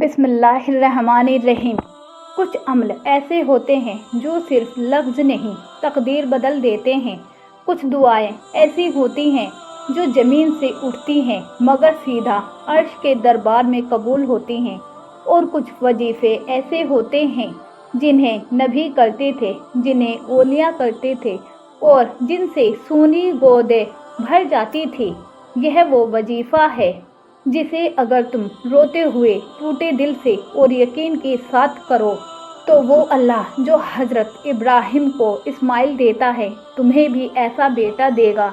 बिस्मिल्लाहिर्रहमानिर्रहीम। कुछ अमल ऐसे होते हैं जो सिर्फ लफ्ज़ नहीं तकदीर बदल देते हैं। कुछ दुआएं ऐसी होती हैं जो ज़मीन से उठती हैं मगर सीधा अर्श के दरबार में कबूल होती हैं। और कुछ वजीफ़े ऐसे होते हैं जिन्हें नबी करते थे, जिन्हें औलिया करते थे और जिनसे सूनी गोदें भर जाती थी। यह वो वजीफ़ा है जिसे अगर तुम रोते हुए टूटे दिल से और यकीन के साथ करो तो वो अल्लाह जो हज़रत इब्राहिम को इस्माइल देता है तुम्हें भी ऐसा बेटा देगा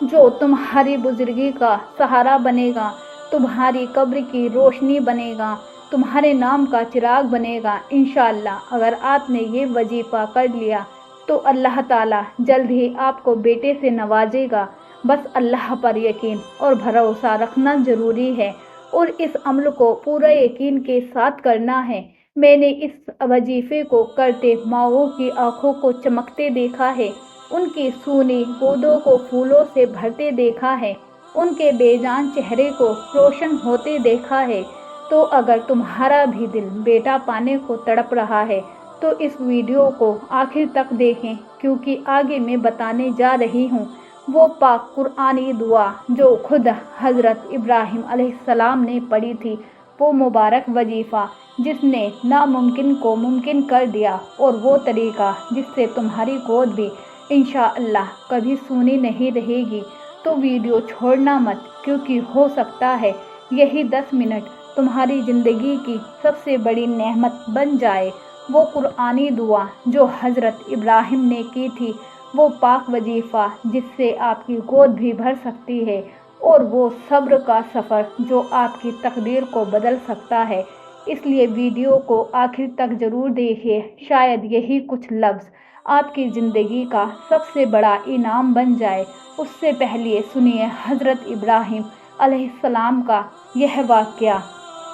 जो तुम्हारी बुजुर्गी का सहारा बनेगा, तुम्हारी कब्र की रोशनी बनेगा, तुम्हारे नाम का चिराग बनेगा। इंशाअल्लाह अगर आपने ये वजीफ़ा कर लिया तो अल्लाह ताला जल्द ही आपको बेटे से नवाजेगा। बस अल्लाह पर यकीन और भरोसा रखना ज़रूरी है और इस अमल को पूरा यकीन के साथ करना है। मैंने इस वजीफ़े को करते माओं की आंखों को चमकते देखा है, उनकी सूनी गोदों को फूलों से भरते देखा है, उनके बेजान चेहरे को रोशन होते देखा है। तो अगर तुम्हारा भी दिल बेटा पाने को तड़प रहा है तो इस वीडियो को आखिर तक देखें, क्योंकि आगे मैं बताने जा रही हूँ वो पाक कुरानी दुआ जो खुद हज़रत इब्राहिम अलैहिस्सलाम ने पढ़ी थी, वो मुबारक वजीफ़ा जिसने नामुमकिन को मुमकिन कर दिया और वो तरीक़ा जिससे तुम्हारी गोद भी इंशाअल्लाह कभी सूनी नहीं रहेगी। तो वीडियो छोड़ना मत, क्योंकि हो सकता है यही 10 मिनट तुम्हारी ज़िंदगी की सबसे बड़ी नेमत बन जाए। वो कुरानी दुआ जो हज़रत इब्राहिम ने की थी, वो पाक वजीफ़ा जिससे आपकी गोद भी भर सकती है और वो सब्र का सफ़र जो आपकी तकदीर को बदल सकता है। इसलिए वीडियो को आखिर तक ज़रूर देखिए, शायद यही कुछ लफ्ज़ आपकी ज़िंदगी का सबसे बड़ा इनाम बन जाए। उससे पहले सुनिए हज़रत इब्राहिम अलैहिस्सलाम का यह वाक़या।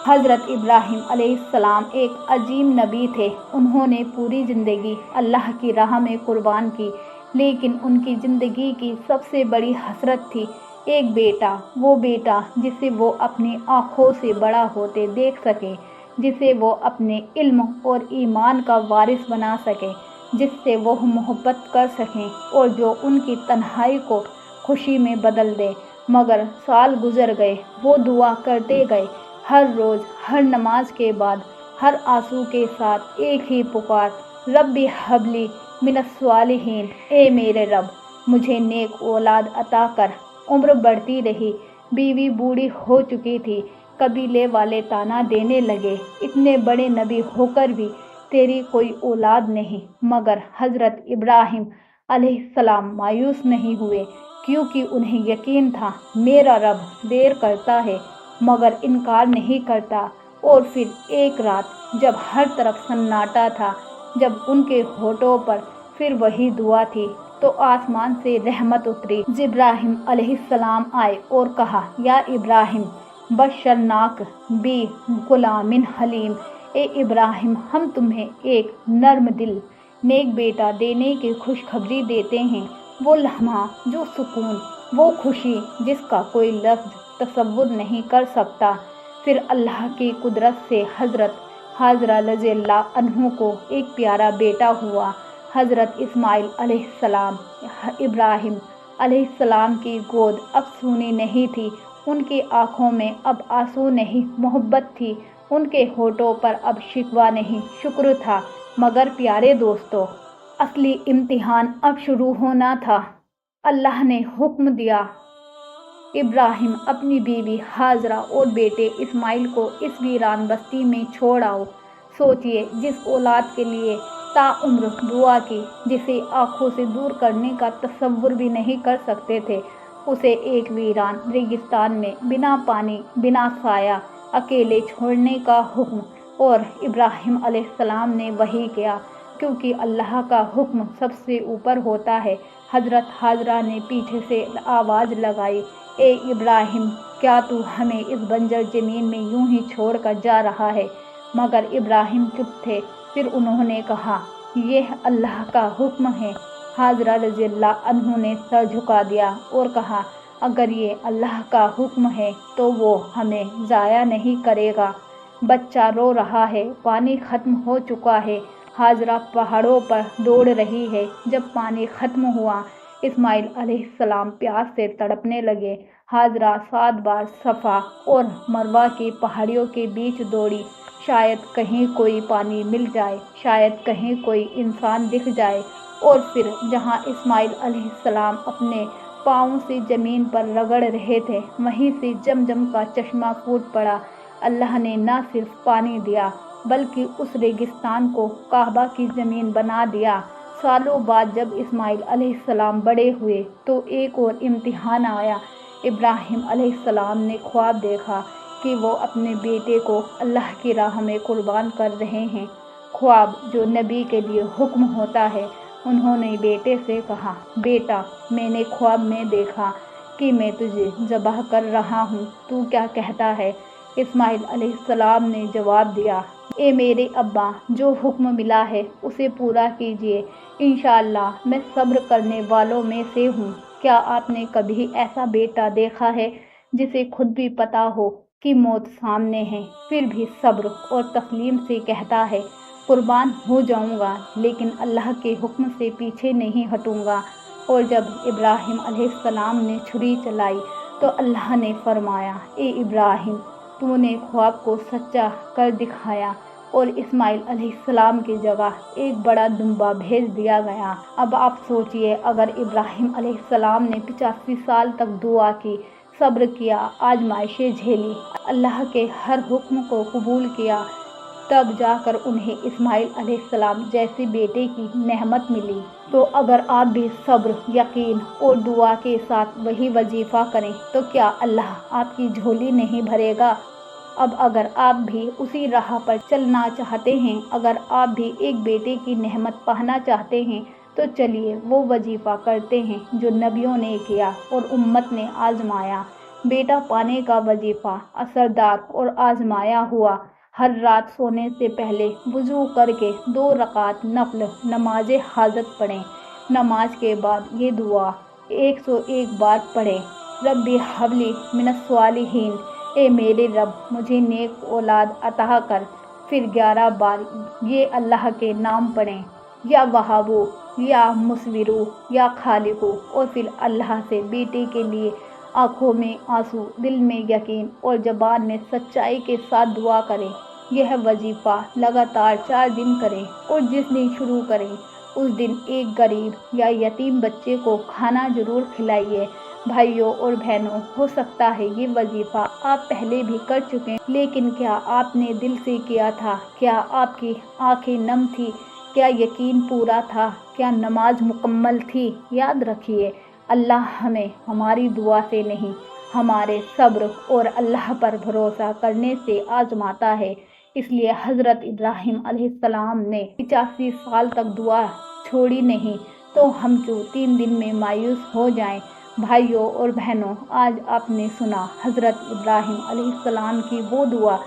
हज़रत इब्राहिम अलैहिस्सलाम एक अजीम नबी थे। उन्होंने पूरी ज़िंदगी अल्लाह की राह में कुर्बान की, लेकिन उनकी ज़िंदगी की सबसे बड़ी हसरत थी एक बेटा। वो बेटा जिसे वो अपनी आँखों से बड़ा होते देख सके, जिसे वो अपने इल्म और ईमान का वारिस बना सके, जिससे वो मोहब्बत कर सकें और जो उनकी तन्हाई को खुशी में बदल दे। मगर साल गुजर गए, वो दुआ करते गए, हर रोज़ हर नमाज के बाद हर आंसू के साथ एक ही पुकार, रब्बी हबली मिनस्सालिहीन, ए मेरे रब मुझे नेक औलाद अता कर। उम्र बढ़ती रही, बीवी बूढ़ी हो चुकी थी, कबीले वाले ताना देने लगे, इतने बड़े नबी होकर भी तेरी कोई औलाद नहीं। मगर हज़रत इब्राहिम अलैहिस्सलाम मायूस नहीं हुए, क्योंकि उन्हें यकीन था मेरा रब देर करता है मगर इनकार नहीं करता। और फिर एक रात जब हर तरफ सन्नाटा था, जब उनके होठों पर फिर वही दुआ थी, तो आसमान से रहमत उतरी। जिब्राहिम अलैहिस्सलाम आए और कहा, या इब्राहिम बशरनाक बी गुलामिन हलीम, ए इब्राहिम हम तुम्हें एक नर्म दिल नेक बेटा देने की खुशखबरी देते हैं। वो लम्हा, जो सुकून, वो खुशी जिसका कोई लफ्ज़ तसव्वुर नहीं कर सकता। फिर अल्लाह की कुदरत से हज़रत हाजरा रज़ियल्लाहु अन्हु को एक प्यारा बेटा हुआ, हज़रत इस्माइल अलैहिस्सलाम। इब्राहिम अलैहिस्सलाम की गोद अब सूनी नहीं थी, उनकी आँखों में अब आंसू नहीं मोहब्बत थी, उनके होठों पर अब शिकवा नहीं शुक्र था। मगर प्यारे दोस्तों, असली इम्तिहान अब शुरू होना था। अल्लाह ने हुक्म दिया, इब्राहिम अपनी बीवी हाजरा और बेटे इस्माइल को इस वीरान बस्ती में छोड़ आओ। सोचिए, जिस औलाद के लिए ताउम्र दुआ की, जिसे आँखों से दूर करने का तसव्वुर भी नहीं कर सकते थे, उसे एक वीरान रेगिस्तान में बिना पानी बिना साया अकेले छोड़ने का हुक्म। और इब्राहिम अलैहिस्सलाम ने वही किया, क्योंकि अल्लाह का हुक्म सबसे ऊपर होता है। हज़रत हाजरा ने पीछे से आवाज़ लगाई, ए इब्राहिम क्या तू हमें इस बंजर ज़मीन में यूं ही छोड़ कर जा रहा है? मगर इब्राहिम चुप थे। फिर उन्होंने कहा, यह अल्लाह का हुक्म है। हाजरा रज़ियल्लाहु अन्हु ने सर झुका दिया और कहा, अगर ये अल्लाह का हुक्म है तो वो हमें ज़ाया नहीं करेगा। बच्चा रो रहा है, पानी खत्म हो चुका है। हाजरा पहाड़ों पर दौड़ रही है। जब पानी खत्म हुआ, इस्माइल अलैहिस्सलाम प्यास से तड़पने लगे। हाजरा 7 बार सफ़ा और मरवा की पहाड़ियों के बीच दौड़ी। शायद कहीं कोई पानी मिल जाए, शायद कहीं कोई इंसान दिख जाए। और फिर जहाँ इस्माइल अलैहिस्सलाम अपने पाँव से ज़मीन पर रगड़ रहे थे, वहीं से जमजम का चश्मा फूट पड़ा। अल्लाह ने न सिर्फ पानी दिया, बल्कि उस रेगिस्तान को काबा की ज़मीन बना दिया। सालों बाद जब इस्माइल अलैहिस्सलाम बड़े हुए तो एक और इम्तिहान आया। इब्राहिम अलैहिस्सलाम ने ख्वाब देखा कि वो अपने बेटे को अल्लाह की राह में कुर्बान कर रहे हैं। ख्वाब जो नबी के लिए हुक्म होता है। उन्होंने बेटे से कहा, बेटा, मैंने ख्वाब में देखा कि मैं तुझे ज़बह कर रहा हूँ, तू क्या कहता है? इस्माइल अलैहिस्सलाम ने जवाब दिया, ए मेरे अब्बा, जो हुक्म मिला है उसे पूरा कीजिए। इंशाअल्लाह मैं सब्र करने वालों में से हूँ। क्या आपने कभी ऐसा बेटा देखा है जिसे खुद भी पता हो कि मौत सामने है, फिर भी सब्र और तस्लीम से कहता है, कुर्बान हो जाऊंगा लेकिन अल्लाह के हुक्म से पीछे नहीं हटूंगा। और जब इब्राहिम अलैहिस्सलाम ने छुरी चलाई तो अल्लाह ने फरमाया, ए इब्राहिम, तूने ख्वाब को सच्चा कर दिखाया। और इस्माइल अलैहिस्सलाम की जगह एक बड़ा दुम्बा भेज दिया गया। अब आप सोचिए, अगर इब्राहिम अलैहिस्सलाम ने 85 साल तक दुआ की, सब्र किया, आजमाइशें झेली, अल्लाह के हर हुक्म को कबूल किया, तब जाकर उन्हें इस्माइल अलैहिस्सलाम जैसे बेटे की नेमत मिली। तो अगर आप भी सब्र, यकीन और दुआ के साथ वही वजीफ़ा करें तो क्या अल्लाह आपकी झोली नहीं भरेगा? अब अगर आप भी उसी राह पर चलना चाहते हैं, अगर आप भी एक बेटे की नेमत पाना चाहते हैं, तो चलिए वो वजीफ़ा करते हैं जो नबियों ने किया और उम्मत ने आजमाया। बेटा पाने का वजीफ़ा असरदार और आजमाया हुआ। हर रात सोने से पहले वुज़ू करके 2 रकात नफल नमाज हाजत पढ़ें। नमाज के बाद ये दुआ 101 बार पढ़ें, रब्बी हबली मिनस्सालिहीन, ए मेरे रब, मुझे नेक औलाद अता कर। फिर 11 बार ये अल्लाह के नाम पढ़ें, या वहाबू, या मुसविरू, या खालिकू। और फिर अल्लाह से बेटे के लिए आँखों में आंसू, दिल में यकीन और ज़बान में सच्चाई के साथ दुआ करें। यह वजीफ़ा लगातार 4 दिन करें और जिस दिन शुरू करें उस दिन एक गरीब या यतीम बच्चे को खाना ज़रूर खिलाइए। भाइयों और बहनों, हो सकता है ये वजीफ़ा आप पहले भी कर चुके हैं, लेकिन क्या आपने दिल से किया था? क्या आपकी आंखें नम थी? क्या यकीन पूरा था? क्या नमाज मुकम्मल थी? याद रखिए, अल्लाह हमें हमारी दुआ से नहीं, हमारे सब्र और अल्लाह पर भरोसा करने से आजमाता है। इसलिए हज़रत इब्राहिम अलैहिस्सलाम ने 85 साल तक दुआ छोड़ी नहीं, तो हम जो 3 दिन में मायूस हो जाएं। भाइयों और बहनों, आज आपने सुना हज़रत इब्राहिम अलैहिस्सलाम की वो दुआ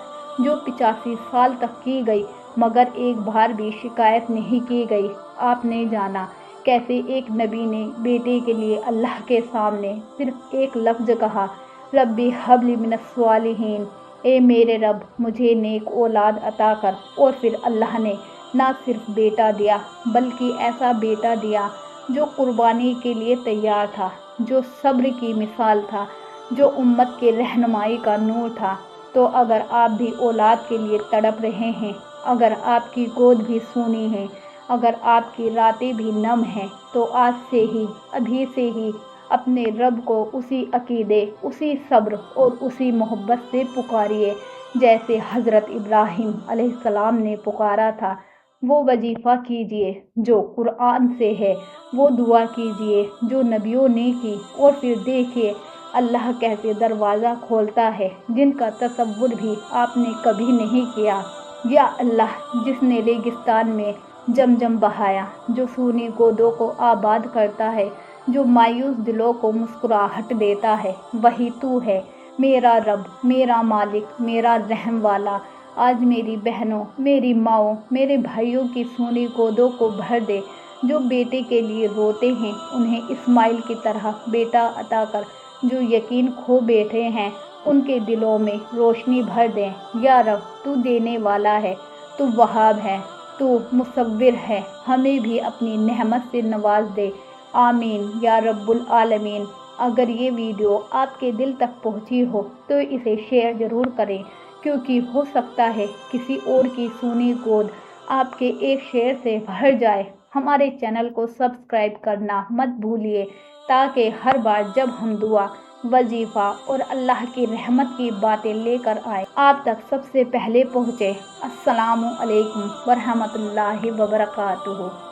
जो 85 साल तक की गई, मगर एक बार भी शिकायत नहीं की गई। आपने जाना कैसे एक नबी ने बेटे के लिए अल्लाह के सामने सिर्फ एक लफ्ज़ कहा, रब्बी हबली मिनस्सालिहीन, ए मेरे रब, मुझे नेक औलाद अता कर। और फिर अल्लाह ने ना सिर्फ बेटा दिया, बल्कि ऐसा बेटा दिया जो कुर्बानी के लिए तैयार था, जो सब्र की मिसाल था, जो उम्मत के रहनुमाई का नूर था। तो अगर आप भी औलाद के लिए तड़प रहे हैं, अगर आपकी गोद भी सूनी है, अगर आपकी रातें भी नम हैं, तो आज से ही, अभी से ही अपने रब को उसी अकीदे, उसी सब्र और उसी मोहब्बत से पुकारिए जैसे हज़रत इब्राहिम अलैहिस्सलाम ने पुकारा था। वो वजीफ़ा कीजिए जो कुरान से है, वो दुआ कीजिए जो नबियों ने की, और फिर देखिए अल्लाह कैसे दरवाज़ा खोलता है जिनका तसव्वुर भी आपने कभी नहीं किया। या अल्लाह, जिसने रेगिस्तान में जमजम बहाया, जो सूनी गोदों को आबाद करता है, जो मायूस दिलों को मुस्कुराहट देता है, वही तू है मेरा रब, मेरा मालिक, मेरा रहम वाला। आज मेरी बहनों, मेरी माओं, मेरे भाइयों की सूनी गोदों को भर दे। जो बेटे के लिए रोते हैं, उन्हें इस्माइल की तरह बेटा अता कर। जो यकीन खो बैठे हैं, ان کے دلوں میں روشنی بھر دیں۔ یا رب تو دینے والا ہے، تو وہاب ہے، تو مصور ہے، ہمیں بھی اپنی نعمت سے نواز دے، آمین یا رب العالمین۔ اگر یہ ویڈیو آپ کے دل تک پہنچی ہو تو اسے شیئر ضرور کریں، کیونکہ ہو سکتا ہے کسی اور کی سونی گود آپ کے ایک شیئر سے بھر جائے۔ ہمارے چینل کو سبسکرائب کرنا مت بھولیے تاکہ ہر بار جب ہم دعا، وظیفہ اور اللہ کی رحمت کی باتیں لے کر آئے آپ تک سب سے پہلے پہنچے۔ السلام علیکم ورحمۃ اللہ وبرکاتہ۔